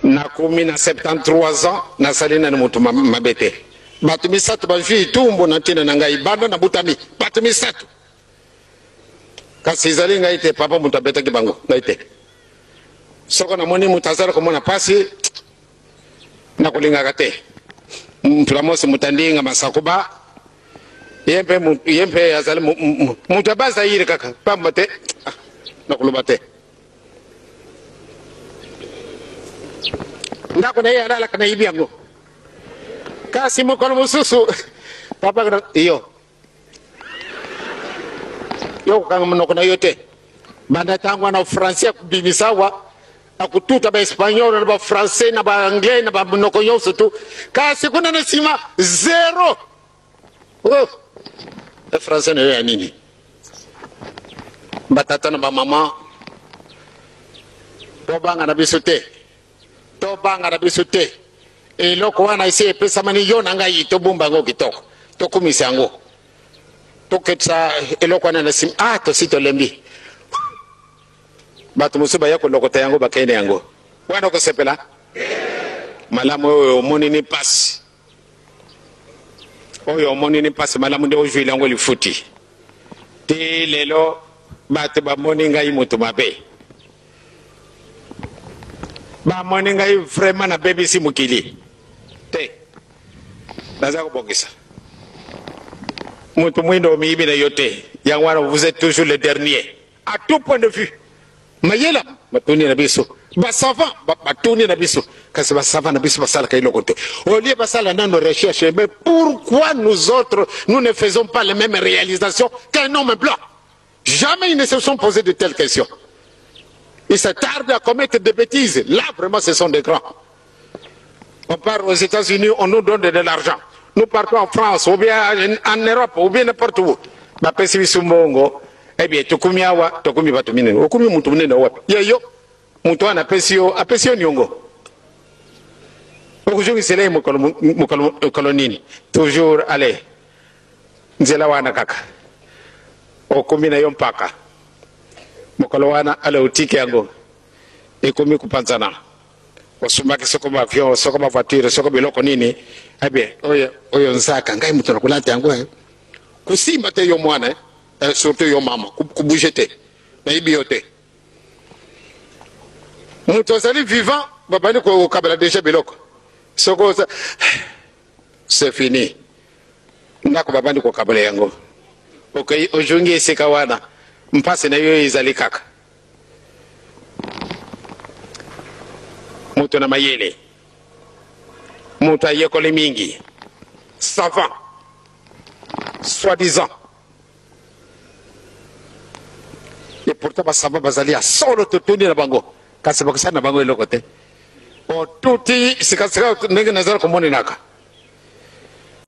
na kumi na 73 ans na salina ni mutu mabete batu misatu bajui tumbo na tina na ngai banda na butami batu misatu kasi zali ngai te papa mutu abeta kibango ngai te soko na moni mutazara komona pasi na kulinga kate mplamosi mutandinga masakuba yempe azali mutabaza yire kaka pambate na kulubate ndako na yara la kana ibiango kasi mukono mususu papa kana iyo yo kanga mnoko na yote banda tangwa na français kubibisawa akututa ba espanyol na ba français na ba anglais na ba mnoko yoso tu kasi kuna na sima zero oh le français ne ya nini batata na ba mama to banga na bisote to banga na bisote eloko wana isi epesa mani yo nanga yito bumba ngo kitoko to kumisa ngo to ketsa eloko wana na sim to sito lembi batu musuba yako lokota yango bakene yango wana ko sepela malamu oyo moni ni pasi oyo moni ni pasi malamu ndio ojwila ngo lifuti te lelo batu ba moni ngai mutu mabe ba moni ngai vraiment na baby si mukili te baza ko bongisa mutu mwindo miibi na yote yangwana vous êtes toujours le dernier à tout point de vue mayela matuni na biso ba savant batuni na biso kasi ba savant na biso basala kailo kote au lieu basala nano recherche mais pourquoi nous autres nous ne faisons pas les mêmes réalisations qu'un homme blanc? Jamais ils ne se sont posés de telles questions. Ils se tardent à commettre des bêtises. Là vraiment ce sont des grands. On part aux États-Unis, on nous donne de l'argent. Nous partons en France ou bien en Europe ou bien n'importe où. Ba pesi bisumbongo eh bien tukumiawa tukumi batu minene okumi mutu munene wapi yeyo mutu ana pesio apesio nyongo okujungi sele mukolo nini toujours allez nzela wana kaka okumi na yompaka mukolo wana ale utike yango ekumi kupanzana osumaki soko ma avion soko ma voiture soko biloko nini eh bien oyo nzaka ngai mutu nakulata yango kusimba te yo mwana surtout yo mama kubujete na ibiote mutozali vivant babani ko kabela déjà biloko soko c'est fini ndako babani ko kabela yango okay ojongi eseka wana mpase na yo izali kaka mutu na mayele mutu ayekole mingi savant soi-disant. Et pourtant, basava bazali a solo tutuni na bango. Kasi bakasa na bango elokote. O tuti sikasika nenge nazara komoni naka.